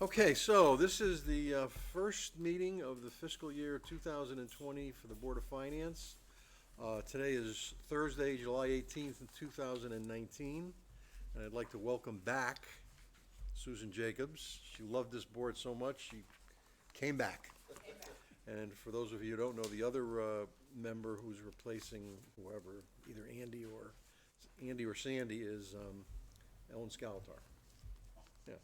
Okay, so this is the first meeting of the fiscal year 2020 for the Board of Finance. Today is Thursday, July 18th, 2019, and I'd like to welcome back Susan Jacobs. She loved this board so much, she came back. And for those of you who don't know, the other member who's replacing whoever, either Andy or Sandy, is Ellen Scalatar. Yeah.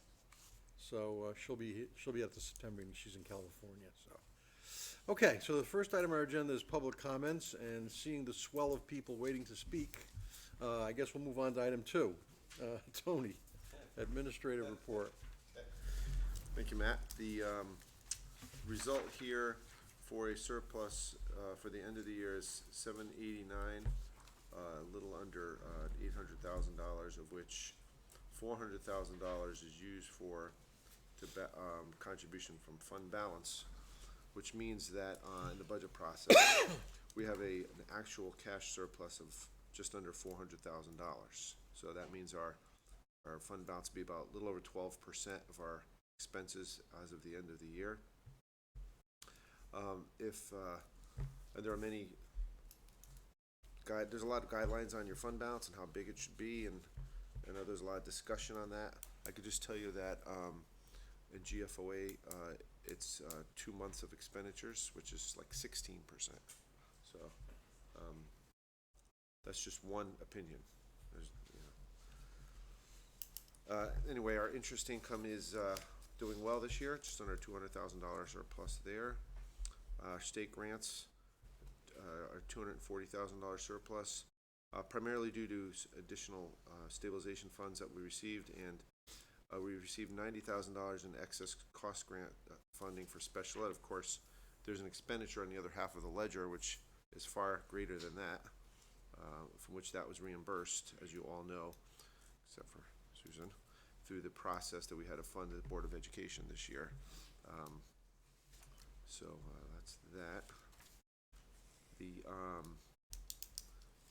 So she'll be at the September meeting. She's in California. So, okay. So the first item on our agenda is public comments, and seeing the swell of people waiting to speak, I guess we'll move on to item 2. Tony, administrative report. Thank you, Matt. The result here for a surplus for the end of the year is $789, a little under $800,000, of which $400,000 is used for contribution from fund balance, which means that in the budget process we have an actual cash surplus of just under $400,000. So that means our fund balance will be about a little over 12% of our expenses as of the end of the year. And there are there's a lot of guidelines on your fund balance and how big it should be, and I know there's a lot of discussion on that. I could just tell you that in GFOA, it's 2 months of expenditures, which is like 16%. So that's just one opinion. Anyway, our interest income is doing well this year, just under $200,000 surplus there. State grants are $240,000 surplus, primarily due to additional stabilization funds that we received, and we received $90,000 in excess cost grant funding for special ed. Of course, there's an expenditure on the other half of the ledger, which is far greater than that, from which that was reimbursed, as you all know, except for Susan, through the process that we had to fund the Board of Education this year. So that's that. The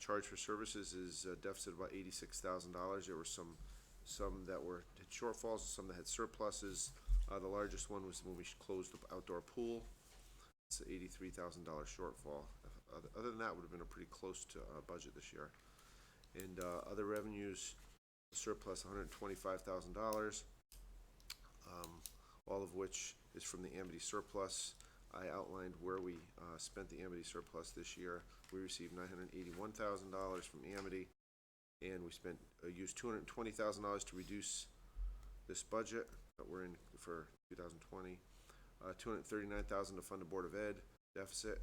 charge for services is a deficit of about $86,000. There were some that had shortfalls, some that had surpluses. The largest one was when we closed the outdoor pool. It's an $83,000 shortfall. Other than that, would have been a pretty close to budget this year. And other revenues, surplus $125,000, all of which is from the Amity surplus. I outlined where we spent the Amity surplus this year. We received $981,000 from Amity, and we used $220,000 to reduce this budget that we're in for 2020, $239,000 to fund the Board of Ed deficit,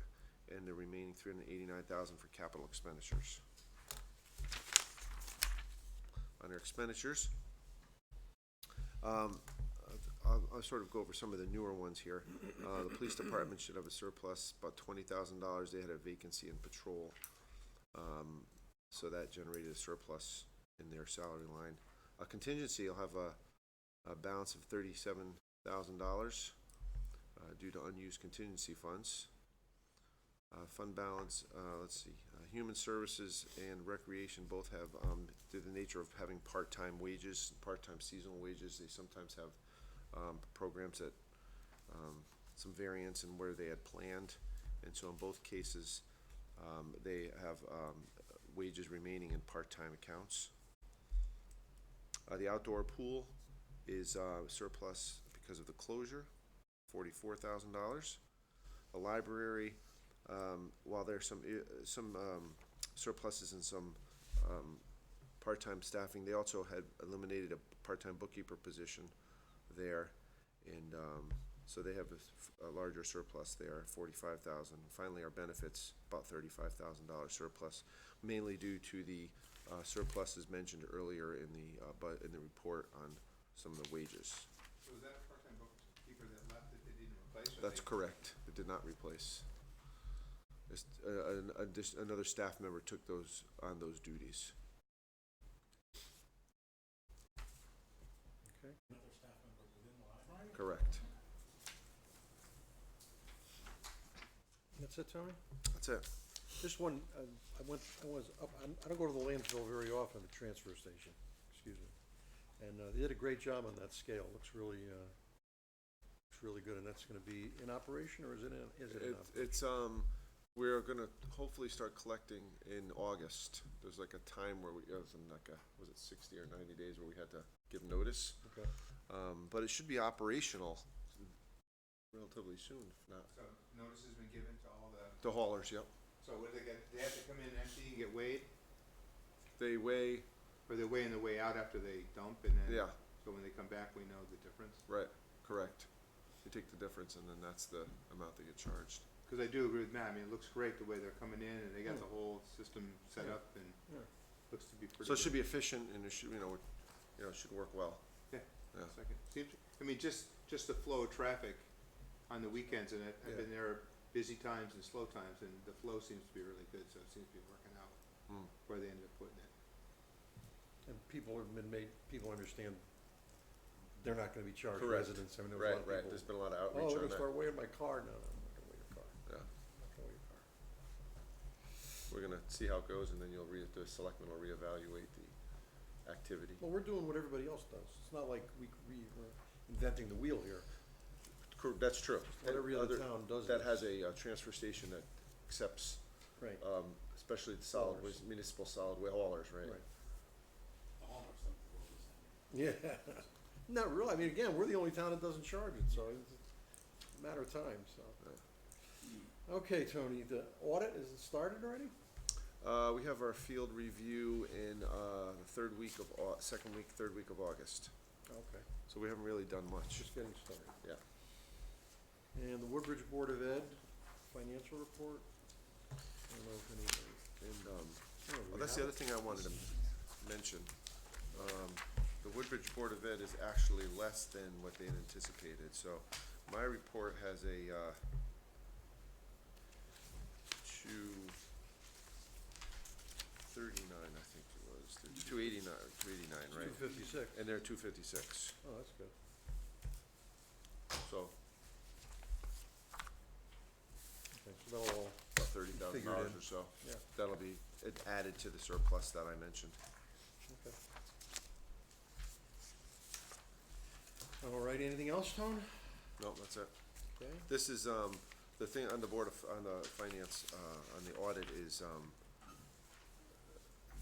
and the remaining $389,000 for capital expenditures. On our expenditures, I'll sort of go over some of the newer ones here. The police department should have a surplus, about $20,000. They had a vacancy in patrol, so that generated a surplus in their salary line. A contingency will have a balance of $37,000 due to unused contingency funds. Fund balance, let's see, human services and recreation both have, through the nature of having part-time wages, part-time seasonal wages, they sometimes have programs that some variance in where they had planned, and so in both cases they have wages remaining in part-time accounts. The outdoor pool is surplus because of the closure, $44,000. The library, while there's some surpluses and some part-time staffing, they also had eliminated a part-time bookkeeper position there, and so they have a larger surplus there, $45,000. Finally, our benefits, about $35,000 surplus, mainly due to the surpluses mentioned earlier in the report on some of the wages. So was that a part-time bookkeeper that left that they didn't replace? That's correct. It did not replace. Another staff member took on those duties. Okay. Another staff member within the library? Correct. That's it, Tony? That's it. This one, I don't go to the landfill very often, the transfer station, excuse me. And they did a great job on that scale. Looks really really good, and that's gonna be in operation, or is it in operation? It's, we're gonna hopefully start collecting in August. There's like a time where it was in like was it 60 or 90 days where we had to give notice? Okay. But it should be operational relatively soon, if not. So notice has been given to all the, The haulers, yep. so what do they get, they have to come in empty and get weighed? They weigh, Or they weigh in the way out after they dump and then? yeah, So when they come back, we know the difference? right, correct. You take the difference and then that's the amount they get charged. Cause I do agree with Matt, I mean, it looks great the way they're coming in and they got the whole system set Yeah. up and Yeah. looks to be pretty. So it should good. be efficient and it should, it should work well. Yeah. Yeah. Second, seems, I mean, just the flow of traffic on the weekends, and I've Yeah. been there busy times and slow times, and the flow seems to be really good, so it seems to be working out Mm. where they ended up putting it. And people understand they're not gonna be charged Correct. residents, I mean, there was a lot of Right, people. There's been a lot of Oh, outreach we're on gonna that. start weighing my car, no, I'm not gonna weigh your car, Yeah, I'm not gonna weigh your car. we're gonna see how it goes and then the selectmen will reevaluate the activity. Well, we're doing what everybody else does, it's not like we're inventing the wheel here, That's true. what every other Other- town does That this. has a transfer station that accepts, Right, especially the solid Haulers. waste, municipal solid waste haulers, right? right, The haulers don't go over the same. yeah, not really, I mean, again, we're the only town that doesn't charge it, so it's a matter of time, so. Okay, Tony, the audit, is it started already? We have our field review in, the third week of second week, third week of August. Okay, So we haven't really done much. just getting started. Yeah. And the Woodbridge Board of Ed, financial report? I don't know if anybody, And, oh, well, we that's the have other thing I wanted to mention. The Woodbridge Board of Ed is actually less than what they had anticipated, so my report has a, 239, I think it was, 289, right? 256. And they're 256, Oh, that's good. so Okay, so that'll all, about $30,000 Figured in. or so. yeah, That'll be added to the surplus that I mentioned. okay. All right, anything else, Tone? No, that's it. Okay, This is, the thing on the Board of, on the Finance, on the audit is,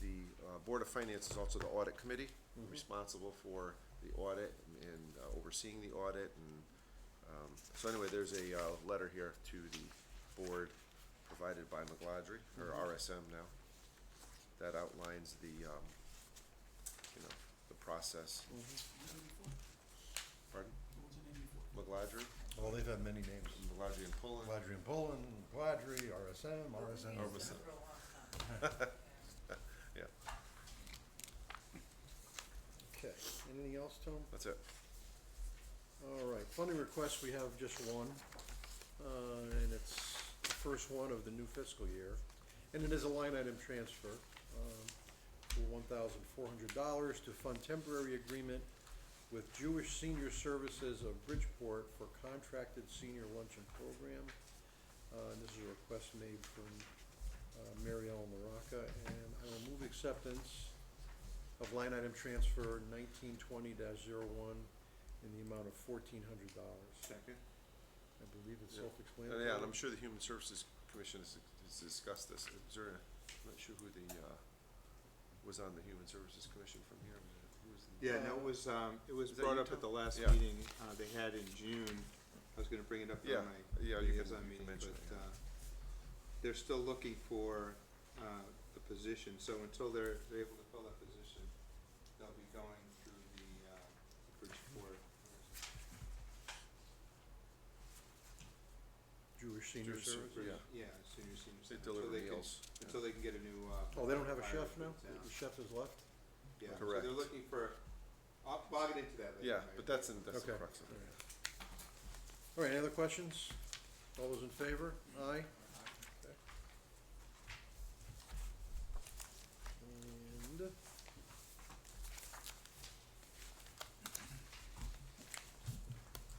the Board of Finance is also the Audit Committee, responsible for the audit and overseeing the audit, and, so anyway, there's a, letter here to the board provided by McGladrey, or RSM now, that outlines the, the process. Pardon? What was the name before? McGladrey, well, they've had many names. McGladrey and Pullen. Quadri and Poland, Quadri, RSM, RSM. Orbison. Yeah, Okay, anything else, Tom? that's it. All right, funding requests, we have just one, and it's the first one of the new fiscal year. And it is a line item transfer, for $1,400 to fund temporary agreement with Jewish Senior Services of Bridgeport for contracted senior luncheon program. And this is a request made from, Mary Ellen LaRocca, and I will move acceptance of line item transfer 1920-01 in the amount of $1,400. Second? I believe it's Yeah. self-explanatory. Yeah, and I'm sure the Human Services Commission has discussed this. Is there I'm not sure who was on the Human Services Commission from here. Who was the- Yeah, no, it was Is that brought you, up at Tom? the last Yeah. meeting, they had in June. I was gonna bring it up Yeah, on my yeah, you can liaison meeting, mention but, it, they're still looking for, the position, so until they're able to fill that position, they'll be going through the Bridgeport. Jewish Senior Jewish Ser- Services? yeah. Yeah, senior They center, deliver until they can, meals. until they can get a new, Oh, they don't have a provider chef for now? the town. The chef has left? Yeah, so Correct. they're looking for, I'll get into that later. Yeah, Mary. but that's the Okay. crux of it. All right, any other questions? All those in favor? Aye? Okay. And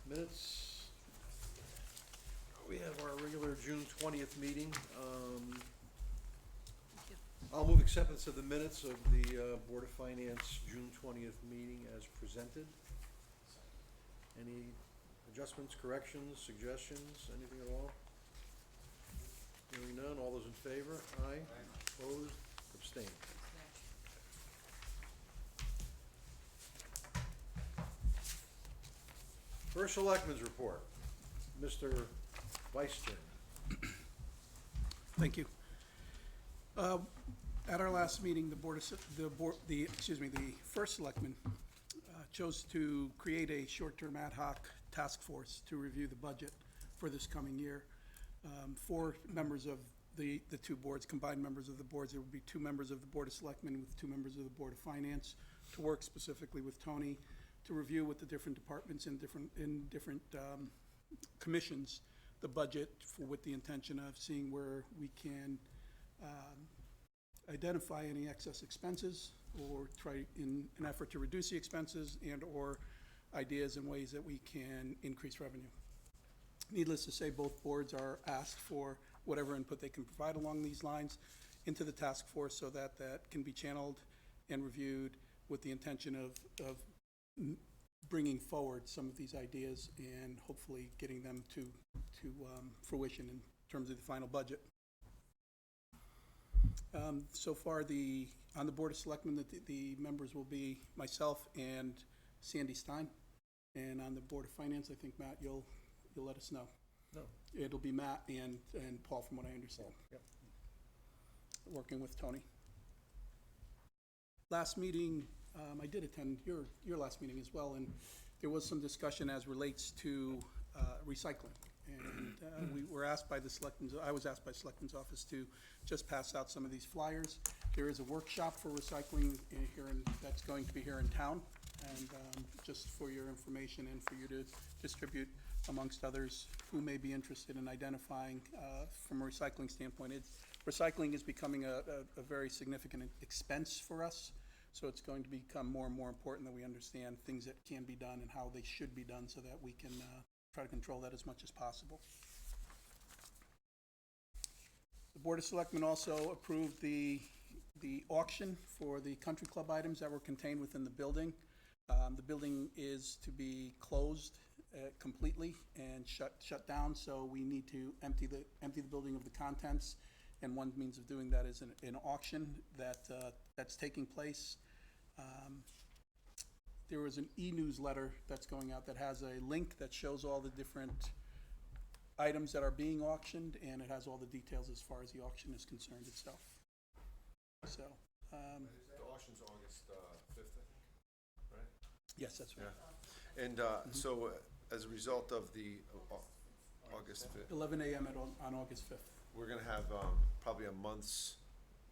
minutes. We have our regular June 20th meeting. I'll move acceptance of the minutes of the Board of Finance June 20th meeting as presented. Any adjustments, corrections, suggestions, anything at all? Hearing none, all those in favor? Aye. Opposed? Abstained. First Selectman's report. Mr. Vice Chairman. Thank you. At our last meeting, the first selectman chose to create a short-term ad hoc task force to review the budget for this coming year. 4 members of the two boards, combined members of the boards, there would be 2 members of the Board of Selectmen with 2 members of the Board of Finance to work specifically with Tony to review with the different departments in different commissions the budget with the intention of seeing where we can identify any excess expenses or try in an effort to reduce the expenses and/or ideas and ways that we can increase revenue. Needless to say, both boards are asked for whatever input they can provide along these lines into the task force so that that can be channeled and reviewed with the intention of bringing forward some of these ideas and hopefully getting them to fruition in terms of the final budget. So far, on the Board of Selectmen, the members will be myself and Sandy Stein. And on the Board of Finance, I think, Matt, you'll let us know. No. It'll be Matt and Paul, from what I understand. Yep. Working with Tony. Last meeting, I did attend your last meeting as well, and there was some discussion as relates to recycling. And we were asked by I was asked by the Selectman's office to just pass out some of these flyers. There is a workshop for recycling that's going to be here in town, and just for your information and for you to distribute amongst others who may be interested in identifying from a recycling standpoint. Recycling is becoming a very significant expense for us, so it's going to become more and more important that we understand things that can be done and how they should be done so that we can try to control that as much as possible. The Board of Selectmen also approved the auction for the country club items that were contained within the building. The building is to be closed completely and shut down, so we need to empty the building of the contents, and one means of doing that is an auction that's taking place. There was an e-newsletter that's going out that has a link that shows all the different items that are being auctioned, and it has all the details as far as the auction is concerned itself. So, The auction's August 5th, I think, right? yes, that's right. Yeah. And so as a result of the August 5th, 11 a.m. on August 5th. we're gonna have probably a month's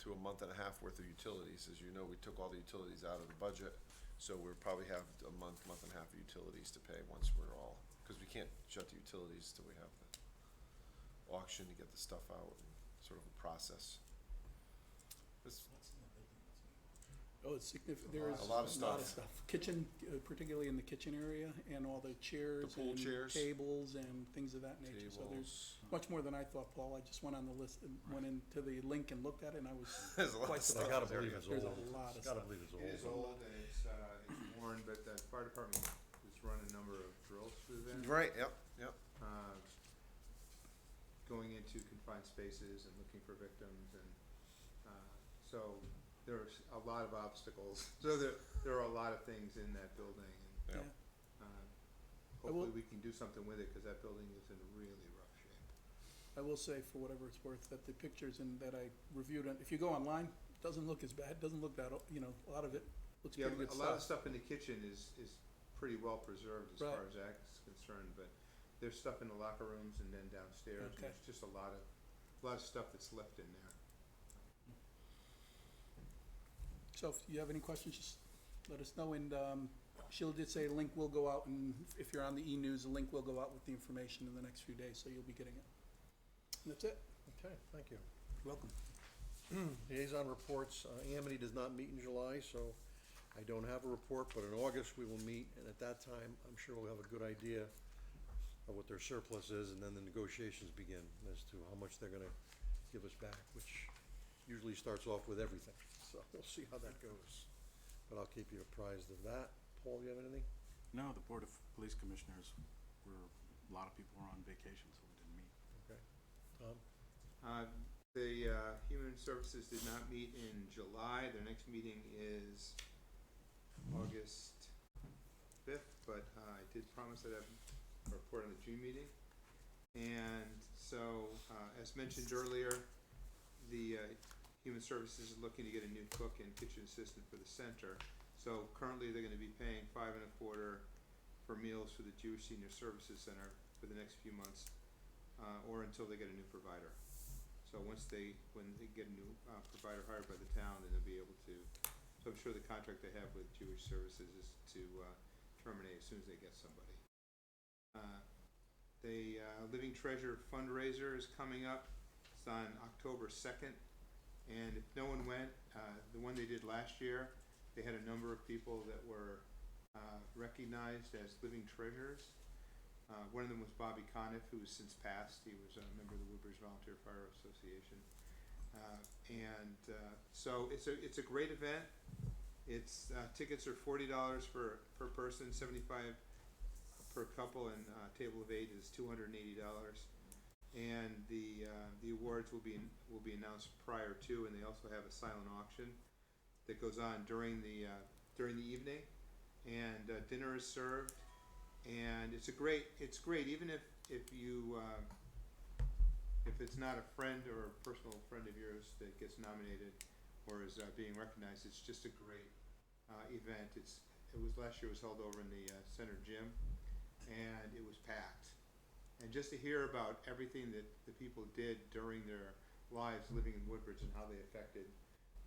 to a month and a half worth of utilities. As you know, we took all the utilities out of the budget, so we'll probably have a month and a half of utilities to pay once we're all, because we can't shut the utilities till we have the auction to get the stuff out and sort of a process. Oh, it's significant. There is A lot of stuff. Kitchen, particularly in the kitchen area, and all the chairs pool and chairs. tables and things of that nature. So there's much more than I thought, Paul. I just went on the list and went into the link and looked at it, and I was There's a lot quite of I stuff. gotta surprised. believe it's There's old. a lot of Gotta stuff. believe it's It is old. old and it's worn, but the fire department has run a number of drills through there. Right, yep. Going into confined spaces and looking for victims, and so there's a lot of obstacles. So there are a lot of things in that building, and Yeah. hopefully we can do something with it, because that building is in really rough shape. I will say, for whatever it's worth, that the pictures that I reviewed, if you go online, it doesn't look as bad. It doesn't look that, a lot of it looks Yeah, pretty good a lot of stuff. stuff in the kitchen is pretty well preserved as Right. far as that's concerned, but there's stuff in the locker rooms and then downstairs, and Okay. there's just a lot of stuff that's left in there. So if you have any questions, just let us know. And Sheila did say a link will go out, and if you're on the e-news, a link will go out with the information in the next few days, so you'll be getting it. And that's it. Okay, thank you. You're welcome. Liaison reports, Amity does not meet in July, so I don't have a report, but in August we will meet, and at that time, I'm sure we'll have a good idea of what their surplus is, and then the negotiations begin as to how much they're gonna give us back, which usually starts off with everything, so we'll see how that goes. But I'll keep you apprised of that. Paul, you have anything? No, the Board of Police Commissioners a lot of people were on vacation, so we didn't meet. Okay. Tom? The Human Services did not meet in July. Their next meeting is August 5th, but I did promise that I'd report on the June meeting. And so, as mentioned earlier, the Human Services is looking to get a new cook and kitchen assistant for the center. So currently, they're gonna be paying $5.25 for meals for the Jewish Senior Services Center for the next few months, or until they get a new provider. So when they get a new provider hired by the town, then they'll be able to, so I'm sure the contract they have with Jewish Services is to terminate as soon as they get somebody. The Living Treasure fundraiser is coming up. It's on October 2nd. And if no one went, the one they did last year, they had a number of people that were recognized as living treasures. One of them was Bobby Conniff, who has since passed. He was a member of the Woodbridge Volunteer Fire Association. So it's a great event. It's tickets are $40 per person, $75 per couple, and table of 8 is $280. And the awards will be announced prior to, and they also have a silent auction that goes on during the evening, and dinner is served. And it's great even if it's not a friend or a personal friend of yours that gets nominated or is being recognized. It's just a great event. It was last year. It was held over in the center gym, and it was packed. And just to hear about everything that the people did during their lives living in Woodbridge and how they affected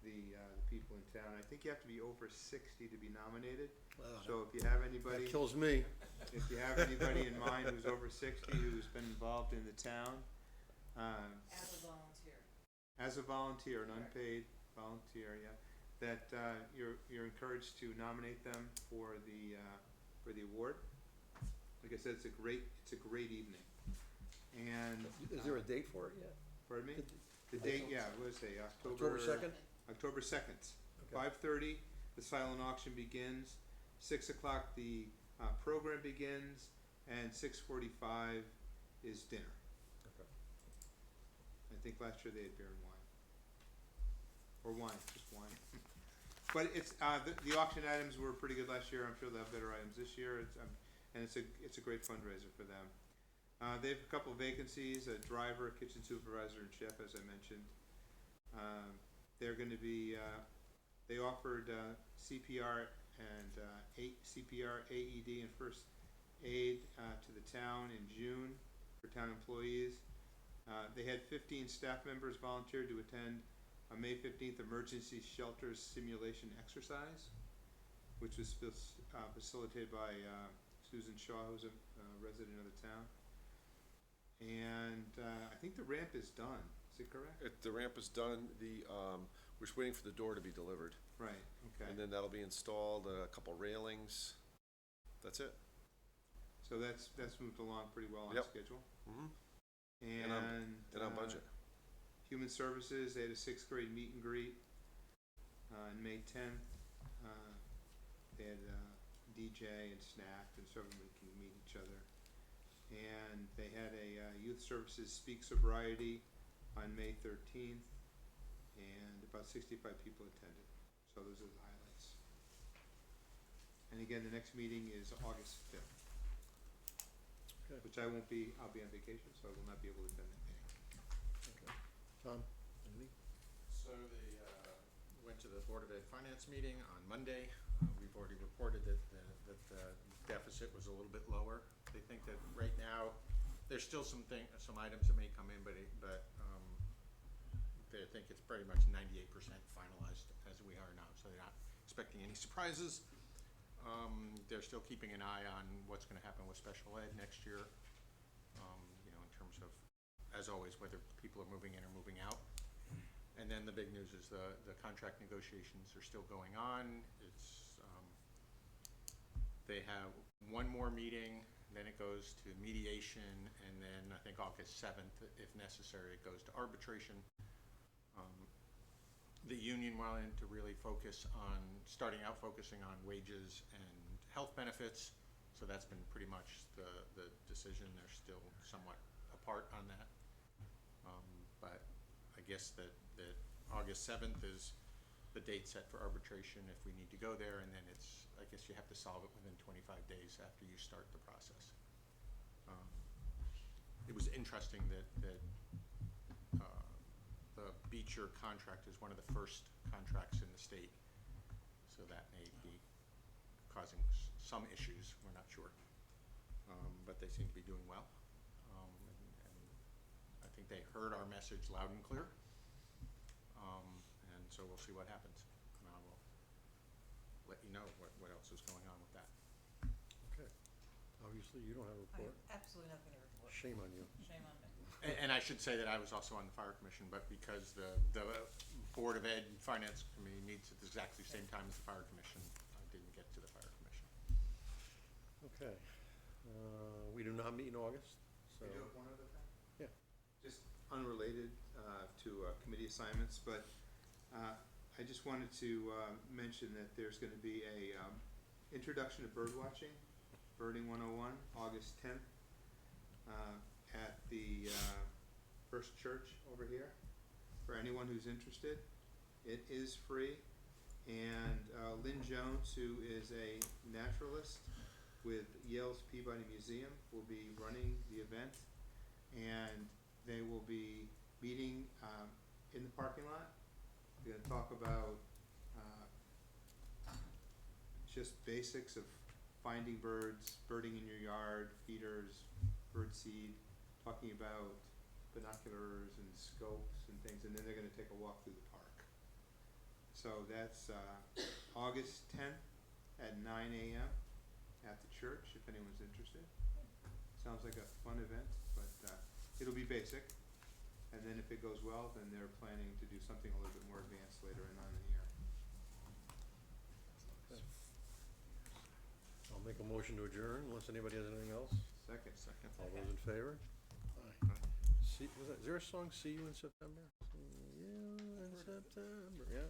the people in town. I think you have to be over 60 to be nominated. Wow. So if you have anybody, That kills me. if you have anybody in mind who's over 60 who's been involved in the town, as a volunteer, an unpaid volunteer, yeah, that you're encouraged to nominate them for the award. Like I said, it's a great evening. And Is there a date for it yet? pardon me? The date, yeah, what did I say, October 2nd? October 2nd, Okay. 5:30, the silent auction begins. 6 o'clock, the program begins, and 6:45 is dinner. Okay. I think last year they had beer and wine. Or wine, just wine. But it's, the auction items were pretty good last year. I'm sure they'll have better items this year. It's a great fundraiser for them. They have a couple of vacancies, a driver, a kitchen supervisor, and chef, as I mentioned. They're gonna be, they offered CPR and CPR, AED, and first aid to the town in June for town employees. They had 15 staff members volunteer to attend a May 15th emergency shelters simulation exercise, which was facilitated by Susan Shaw, who's a resident of the town. And I think the ramp is done. Is it correct? The ramp is done, we're just waiting for the door to be delivered, Right, okay. and then that'll be installed, a couple railings, that's it. So that's moved along pretty well on Yep. schedule. Mhm. And on budget. Human Services, they had a 6th grade meet and greet on May 10th. They had DJ and snack, and so everybody can meet each other. And they had a Youth Services Speak Sobriety on May 13th, and about 65 people attended. So those are the highlights. And again, the next meeting is August 5th. Okay. Which I'll be on vacation, so I will not be able to attend that meeting. Okay. Tom? Anything? So they went to the Board of Ed Finance meeting on Monday. We've already reported that the deficit was a little bit lower. They think that right now, there's still some items that may come in, but they think it's pretty much 98% finalized as we are now, so they're not expecting any surprises. They're still keeping an eye on what's gonna happen with special ed next year, in terms of, as always, whether people are moving in or moving out. And then the big news is the contract negotiations are still going on. They have one more meeting, then it goes to mediation, and then I think August 7th, if necessary, it goes to arbitration. The union wanted to really focusing on wages and health benefits, So that's been pretty much the decision. They're still somewhat apart on that. But I guess that August 7th is the date set for arbitration if we need to go there, and then I guess you have to solve it within 25 days after you start the process. It was interesting that the Beecher contract is one of the first contracts in the state, so that may be causing some issues, we're not sure. But they seem to be doing well. And I think they heard our message loud and clear. And so we'll see what happens. And I will let you know what else is going on with that. Okay. Obviously, you don't have a I report. have absolutely nothing to report. Shame on you. Shame on me. And I should say that I was also on the fire commission, but because the Board of Ed and Finance Committee meets at exactly the same time as the fire commission, I didn't get to the fire commission. Okay. We do not meet in August, so. Can I do one other thing? Yeah. Just unrelated to committee assignments, but I just wanted to mention that there's going to be a introduction to bird watching, Birding 101, August 10th, at the First Church over here. For anyone who's interested, it is free. And Lynn Jones, who is a naturalist with Yale's Peabody Museum, will be running the event, and they will be meeting in the parking lot. We're gonna talk about just basics of finding birds, birding in your yard, feeders, bird seed, talking about binoculars and scopes and things, and then they're gonna take a walk through the park. So that's August 10th at 9 a.m. at the church, if anyone's interested. Sounds like a fun event, but it'll be basic. And then if it goes well, then they're planning to do something a little bit more advanced later on in the year. I'll make a motion to adjourn unless anybody has anything else. Second. All those in favor? Aye. Is there a song, See You in September? See You in September, yeah.